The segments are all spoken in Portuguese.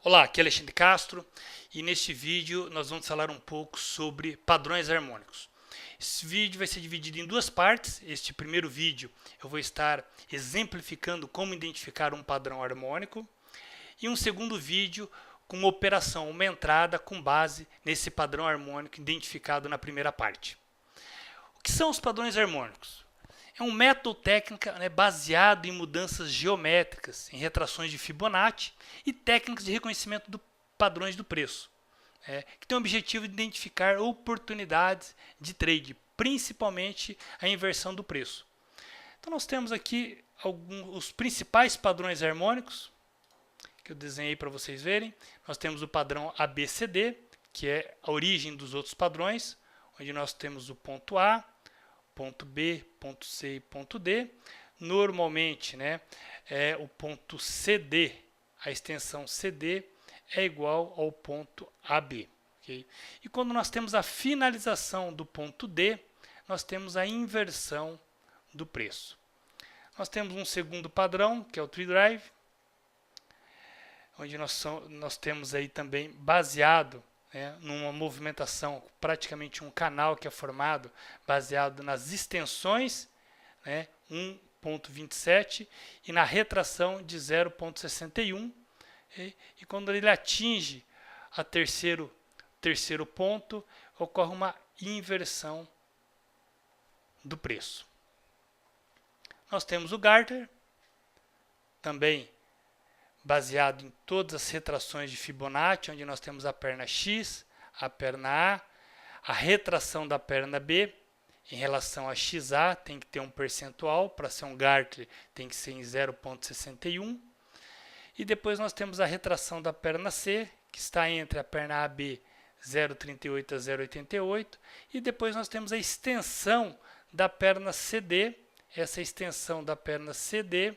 Olá, aqui é Alexandre Castro e neste vídeo nós vamos falar um pouco sobre padrões harmônicos. Esse vídeo vai ser dividido em duas partes. Este primeiro vídeo eu vou estar exemplificando como identificar um padrão harmônico e um segundo vídeo com uma operação, uma entrada com base nesse padrão harmônico identificado na primeira parte. O que são os padrões harmônicos? É um método técnico baseado em mudanças geométricas, em retrações de Fibonacci e técnicas de reconhecimento de padrões do preço, que tem o objetivo de identificar oportunidades de trade, principalmente a inversão do preço. Então nós temos aqui os principais padrões harmônicos que eu desenhei para vocês verem. Nós temos o padrão ABCD, que é a origem dos outros padrões, onde nós temos o ponto A, ponto B, ponto C e ponto D. Normalmente, o ponto CD, a extensão CD é igual ao ponto AB. Okay? E quando nós temos a finalização do ponto D, nós temos a inversão do preço. Nós temos um segundo padrão, que é o Tree Drive, onde nós temos aí também baseado numa movimentação, praticamente um canal que é formado baseado nas extensões 1.27 e na retração de 0.61, e quando ele atinge a terceiro ponto, ocorre uma inversão do preço. Nós temos o Gartner, também baseado em todas as retrações de Fibonacci, onde nós temos a perna X, a perna A retração da perna B em relação a XA tem que ter um percentual, para ser um Gartner tem que ser em 0,61, e depois nós temos a retração da perna C, que está entre a perna AB 0,38 a 0,88, e depois nós temos a extensão da perna CD, essa extensão da perna CD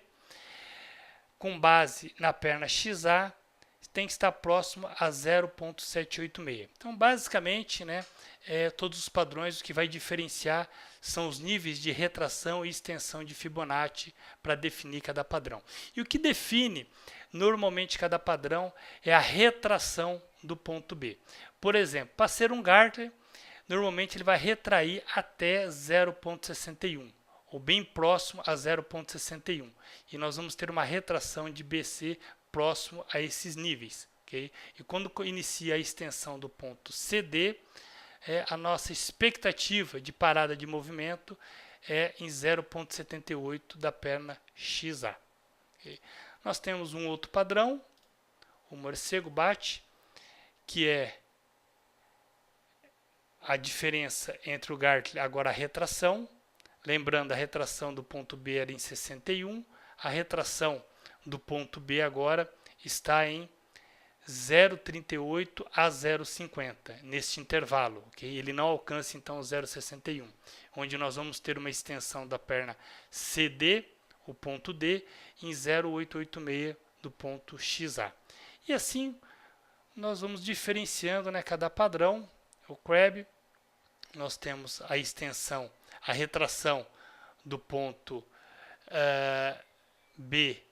com base na perna XA, tem que estar próximo a 0,786. Então, basicamente, todos os padrões, o que vai diferenciar são os níveis de retração e extensão de Fibonacci para definir cada padrão. E o que define normalmente cada padrão é a retração do ponto B. Por exemplo, para ser um Gartner, normalmente ele vai retrair até 0,61. ou bem próximo a 0,61. E nós vamos ter uma retração de BC próximo a esses níveis. Okay? E quando inicia a extensão do ponto CD, a nossa expectativa de parada de movimento é em 0,78 da perna XA. Okay? Nós temos um outro padrão, o morcego bate, que é a diferença entre o Gartner, agora a retração. Lembrando, a retração do ponto B era em 61, a retração do ponto B agora está em 0,38 a 0,50, neste intervalo. Okay? Ele não alcança então 0,61, onde nós vamos ter uma extensão da perna CD, o ponto D, em 0,886 do ponto XA. E assim nós vamos diferenciando cada padrão. O Crab, nós temos a extensão, a retração do ponto B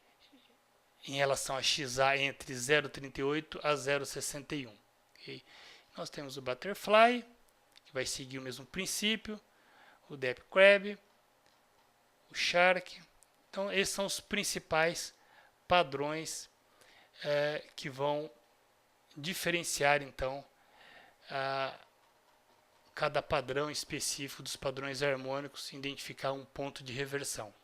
em relação a XA entre 0,38 a 0,61. Okay? Nós temos o Butterfly, que vai seguir o mesmo princípio, o Deep Crab, o Shark. Então, esses são os principais padrões que vão diferenciar, então, cada padrão específico dos padrões harmônicos, identificar um ponto de reversão.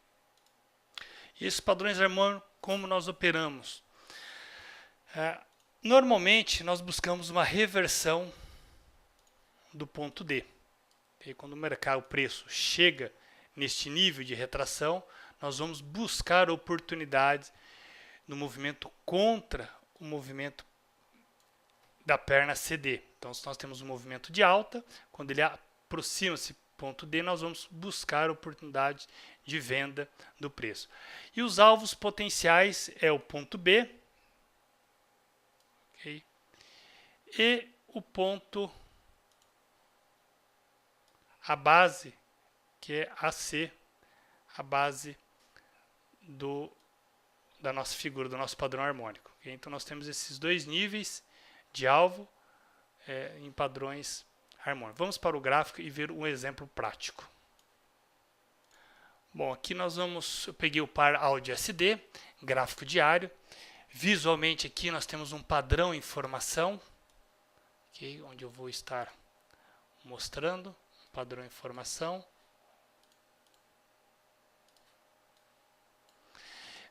E esses padrões harmônicos, como nós operamos? Normalmente, nós buscamos uma reversão do ponto D. E quando o preço chega neste nível de retração, nós vamos buscar oportunidades no movimento contra o movimento da perna CD. Então, se nós temos um movimento de alta, quando ele aproxima esse ponto D, nós vamos buscar oportunidade de venda do preço. E os alvos potenciais é o ponto B, okay? E o ponto, a base, que é AC, a base da nossa figura, do nosso padrão harmônico. Okay? Então nós temos esses dois níveis de alvo em padrões harmônicos. Vamos para o gráfico e ver um exemplo prático. Bom, aqui eu peguei o par Audi SD, gráfico diário. Visualmente aqui nós temos um padrão em formação, okay? Onde eu vou estar mostrando um padrão em formação.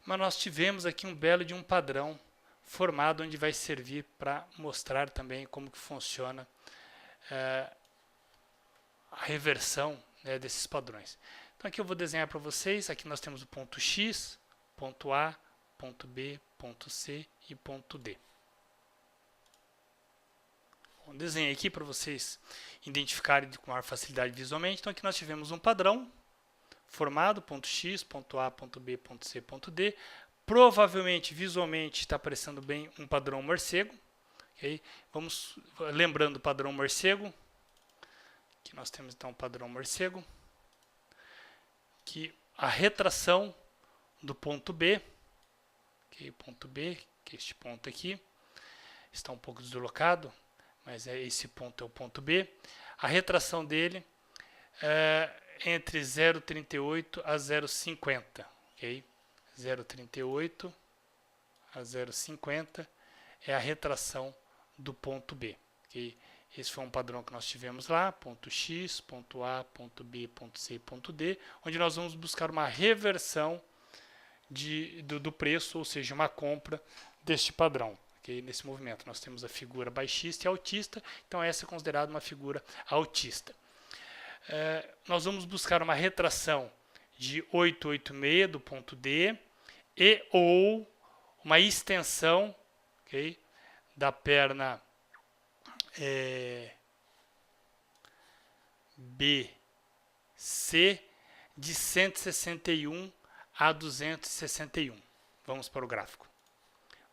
Mas nós tivemos aqui um belo de um padrão formado, onde vai servir para mostrar também como que funciona a reversão, né, desses padrões. Então aqui eu vou desenhar para vocês. Aqui nós temos o ponto X, ponto A, ponto B, ponto C e ponto D. Bom, desenhei aqui para vocês identificarem com maior facilidade visualmente. Então aqui nós tivemos um padrão formado, ponto X, ponto A, ponto B, ponto C, ponto D. Provavelmente, visualmente, está aparecendo bem um padrão morcego. Okay? Vamos lembrando o padrão morcego. Aqui nós temos então o padrão morcego, que a retração do ponto B, okay? Ponto B, que é este ponto aqui, está um pouco deslocado, mas esse ponto é o ponto B. A retração dele é entre 0,38 a 0,50, ok? 0,38 a 0,50 é a retração do ponto B, ok? Esse foi um padrão que nós tivemos lá, ponto X, ponto A, ponto B, ponto C, ponto D, onde nós vamos buscar uma reversão do preço, ou seja, uma compra deste padrão. Okay? Nesse movimento nós temos a figura baixista e altista, então essa é considerada uma figura altista. Nós vamos buscar uma retração de 886 do ponto D e ou uma extensão, okay, da perna BC de 161 a 261. Vamos para o gráfico.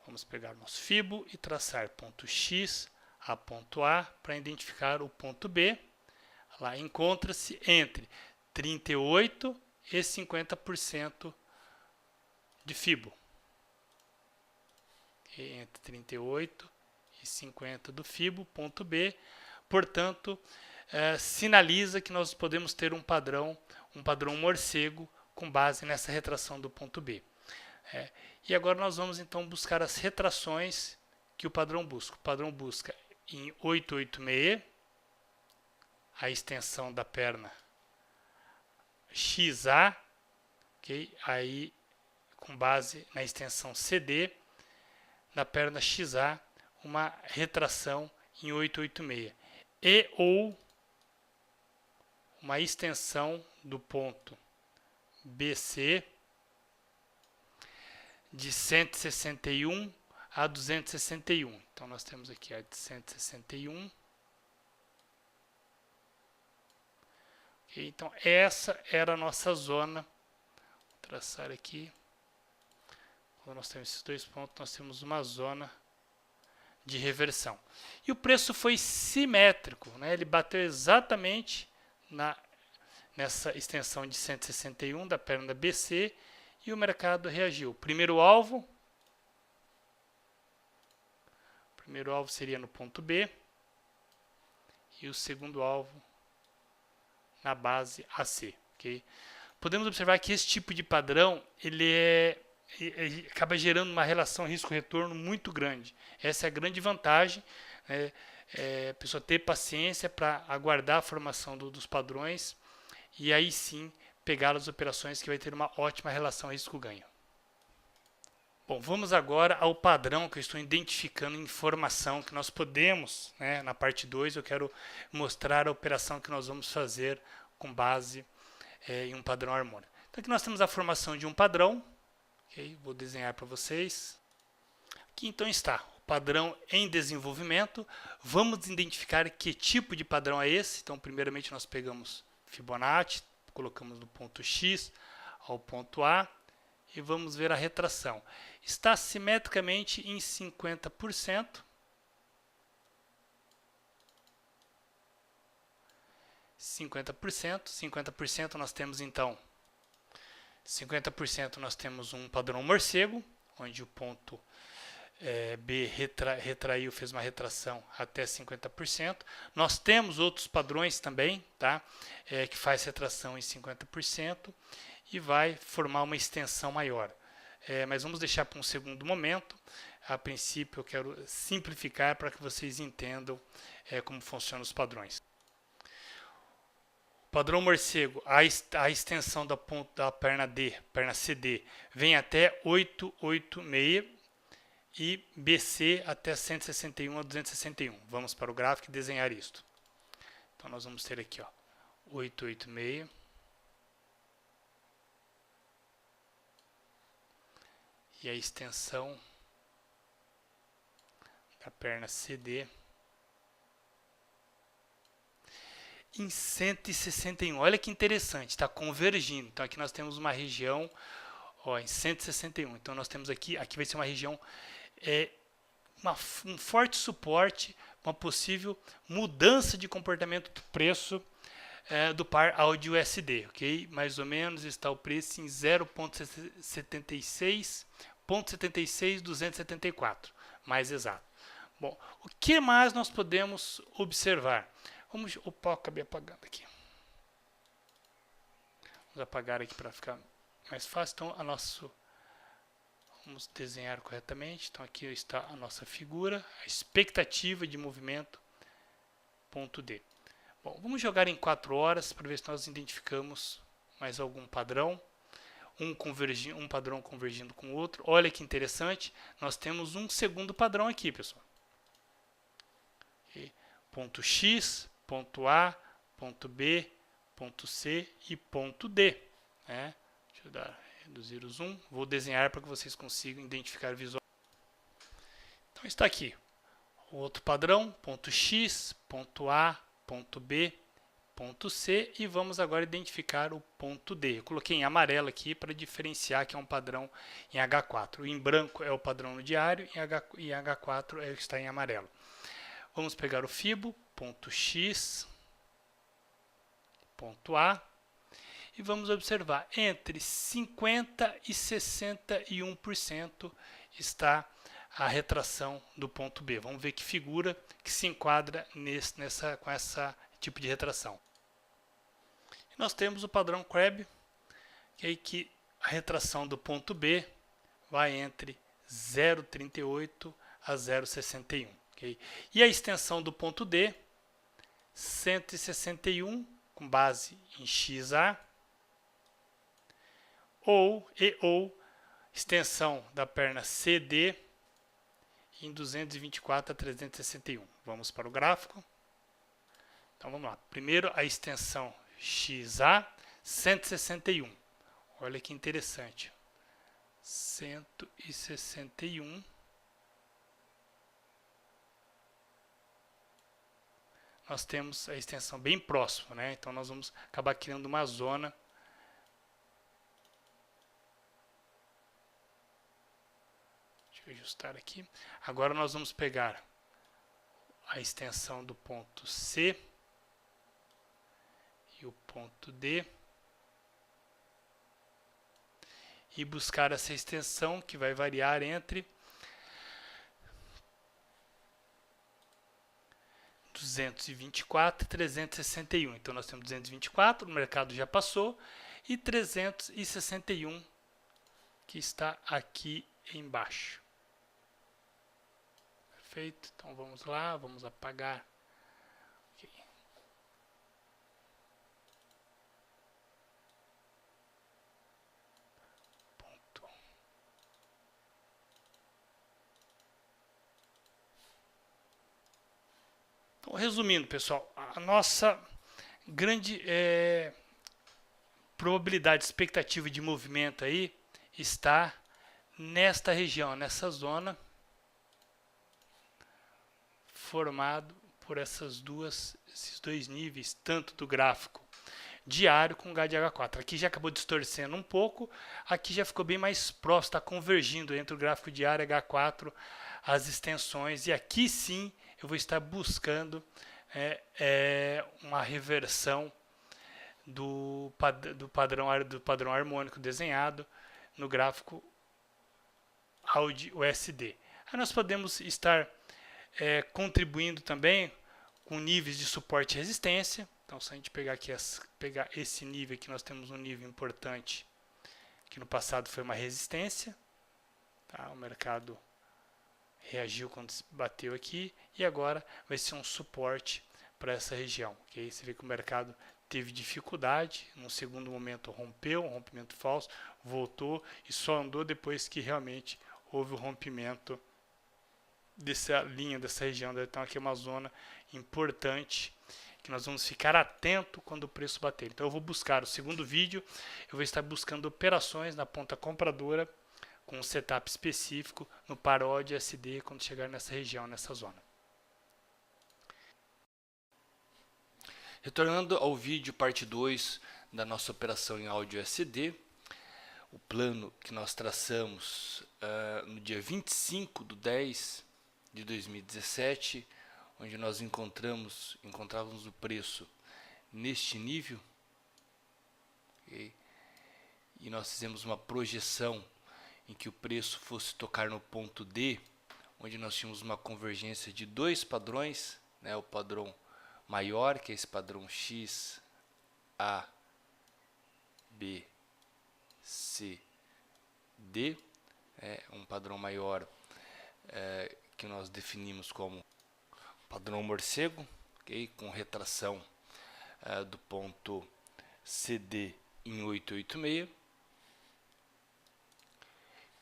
Vamos pegar o nosso fibo e traçar ponto X a ponto A para identificar o ponto B. Lá encontra-se entre 38% e 50% de fibo. Entre 38% e 50% do fibo, ponto B. Portanto, sinaliza que nós podemos ter um padrão morcego com base nessa retração do ponto B. E agora nós vamos então buscar as retrações que o padrão busca. O padrão busca em 886, a extensão da perna XA, okay? Aí com base na extensão CD, na perna XA, uma retração em 886. E ou uma extensão do ponto BC de 161 a 261. Então nós temos aqui a de 161. Okay, então essa era a nossa zona. Vou traçar aqui. Quando nós temos esses dois pontos, nós temos uma zona de reversão. E o preço foi simétrico, né? Ele bateu exatamente nessa extensão de 161 da perna BC e o mercado reagiu. Primeiro alvo seria no ponto B e o segundo alvo na base AC. Okay? Podemos observar que esse tipo de padrão ele acaba gerando uma relação risco-retorno muito grande. Essa é a grande vantagem, né? A pessoa ter paciência para aguardar a formação dos padrões e aí sim pegar as operações que vai ter uma ótima relação risco-ganho. Bom, vamos agora ao padrão que eu estou identificando em formação que nós podemos, né, na parte 2 eu quero mostrar a operação que nós vamos fazer com base em um padrão harmônico. Então aqui nós temos a formação de um padrão. Okay, vou desenhar para vocês. Aqui então está o padrão em desenvolvimento. Vamos identificar que tipo de padrão é esse. Então primeiramente nós pegamos Fibonacci, colocamos do ponto X ao ponto A e vamos ver a retração. Está simetricamente em 50%. 50% nós temos então 50% nós temos um padrão morcego, onde o ponto B retraiu, fez uma retração até 50%. Nós temos outros padrões também, tá? Que faz retração em 50% e vai formar uma extensão maior. Mas vamos deixar para um segundo momento. A princípio eu quero simplificar para que vocês entendam como funcionam os padrões. Padrão morcego, a extensão da perna D, perna CD, vem até 886 e BC até 161 a 261. Vamos para o gráfico e desenhar isto. Então nós vamos ter aqui, ó, 886 e a extensão da perna CD em 161. Olha que interessante, está convergindo. Então aqui nós temos uma região, ó, em 161. Então nós temos aqui vai ser uma região, um forte suporte, uma possível mudança de comportamento do preço do par áudio USD, ok? Mais ou menos está o preço em 0,76,274, mais exato. Bom, o que mais nós podemos observar? Opa, acabei apagando aqui. Vamos apagar aqui para ficar mais fácil. Então, vamos desenhar corretamente. Então, aqui está a nossa figura, a expectativa de movimento, ponto D. Bom, vamos jogar em 4 horas para ver se nós identificamos mais algum padrão. Um padrão convergindo com o outro. Olha que interessante, nós temos um segundo padrão aqui, pessoal. Ponto X, ponto A, ponto B, ponto C e ponto D. Deixa eu reduzir o zoom. Vou desenhar para que vocês consigam identificar visualmente. Então está aqui o outro padrão, ponto X, ponto A, ponto B, ponto C, e vamos agora identificar o ponto D. Eu coloquei em amarelo aqui para diferenciar que é um padrão em H4. O em branco é o padrão no diário e H4 é o que está em amarelo. Vamos pegar o Fibo, ponto X, ponto A, e vamos observar entre 50% e 61% está a retração do ponto B. Vamos ver que figura que se enquadra com essa tipo de retração. Nós temos o padrão Crab, que a retração do ponto B vai entre 0,38 a 0,61. Okay? E a extensão do ponto D, 161, com base em XA, ou extensão da perna CD em 224 a 361. Vamos para o gráfico. Então vamos lá. Primeiro a extensão XA, 161. Olha que interessante. 161. Nós temos a extensão bem próxima, né? Então nós vamos acabar criando uma zona. Deixa eu ajustar aqui. Agora nós vamos pegar a extensão do ponto C e o ponto D e buscar essa extensão que vai variar entre 224 e 361. Então nós temos 224, o mercado já passou, e 361 que está aqui embaixo. Perfeito. Então vamos lá, vamos apagar. Okay. Ponto. Então, resumindo, pessoal, a nossa grande probabilidade, expectativa de movimento aí está nesta região, nessa zona, formado por esses dois níveis, tanto do gráfico diário com o GAD-H4. Aqui já acabou distorcendo um pouco, aqui já ficou bem mais próximo, está convergindo entre o gráfico diário e H4 as extensões, e aqui sim eu vou estar buscando uma reversão do padrão harmônico desenhado no gráfico AUD USD. Aí nós podemos estar contribuindo também com níveis de suporte e resistência. Então, se a gente pegar aqui pegar esse nível aqui, nós temos um nível importante que no passado foi uma resistência. Tá? O mercado reagiu quando bateu aqui e agora vai ser um suporte para essa região. Okay? Você vê que o mercado teve dificuldade, no segundo momento rompeu, um rompimento falso, voltou e só andou depois que realmente houve o rompimento dessa linha, dessa região. Então aqui é uma zona importante que nós vamos ficar atento quando o preço bater. Então eu vou buscar o segundo vídeo, eu vou estar buscando operações na ponta compradora com um setup específico no paródia SD quando chegar nessa região, nessa zona. Retornando ao vídeo parte 2 da nossa operação em áudio SD, o plano que nós traçamos no dia 25/10 de 2017, onde nós encontrávamos o preço neste nível, okay? E nós fizemos uma projeção em que o preço fosse tocar no ponto D, onde nós tínhamos uma convergência de dois padrões, né? O padrão maior, que é esse padrão X, A, B, C, D, um padrão maior que nós definimos como padrão morcego, okay? Com retração do ponto CD em 886,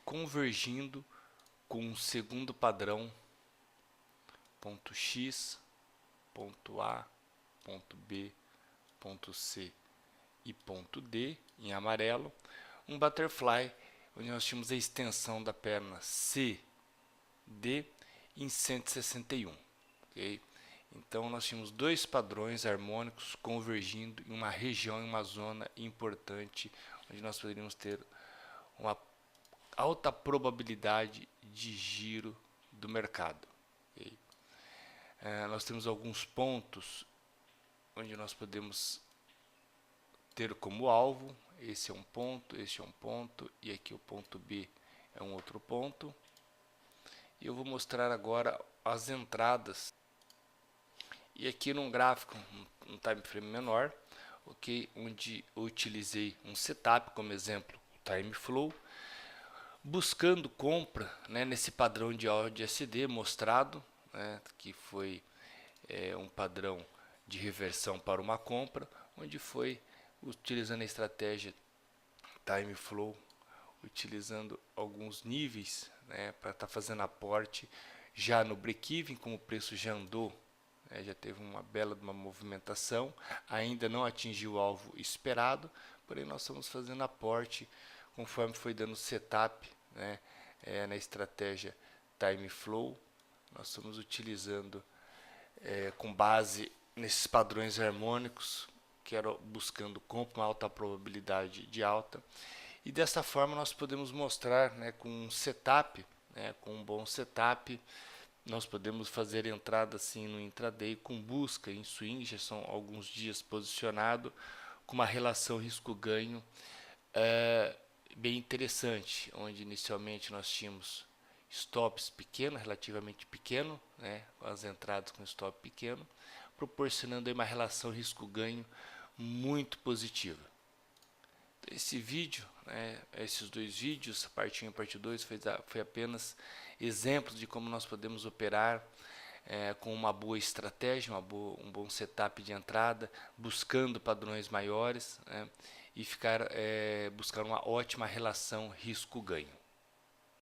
convergindo com um segundo padrão, ponto X, ponto A, ponto B, ponto C e ponto D em amarelo, um butterfly onde nós tínhamos a extensão da perna C, D em 161, ok? Então nós tínhamos dois padrões harmônicos convergindo em uma região, em uma zona importante, onde nós poderíamos ter uma alta probabilidade de giro do mercado. Okay? Nós temos alguns pontos onde nós podemos ter como alvo. Esse é um ponto, este é um ponto e aqui o ponto B é um outro ponto. E eu vou mostrar agora as entradas. E aqui num gráfico, um time frame menor, ok, onde eu utilizei um setup como exemplo, o time flow, buscando compra, né, nesse padrão de áudio SD mostrado, né, que foi um padrão de reversão para uma compra, onde foi utilizando a estratégia time flow, utilizando alguns níveis, né, para estar fazendo aporte já no break-even, como o preço já andou, né, já teve uma bela movimentação, ainda não atingiu o alvo esperado, porém nós estamos fazendo aporte conforme foi dando setup, né, na estratégia time flow. Nós estamos utilizando com base nesses padrões harmônicos, que era buscando compra, uma alta probabilidade de alta, e dessa forma nós podemos mostrar, né, com um setup, né, com um bom setup, nós podemos fazer entrada assim no intraday com busca em swing, já são alguns dias posicionado, com uma relação risco-ganho bem interessante, onde inicialmente nós tínhamos stops pequeno, relativamente pequeno, né, com as entradas com stop pequeno, proporcionando aí uma relação risco-ganho muito positiva. Então, esse vídeo, né, esses dois vídeos, a parte 1 e a parte 2, foi apenas exemplos de como nós podemos operar com uma boa estratégia, um bom setup de entrada, buscando padrões maiores, né, e buscar uma ótima relação risco-ganho.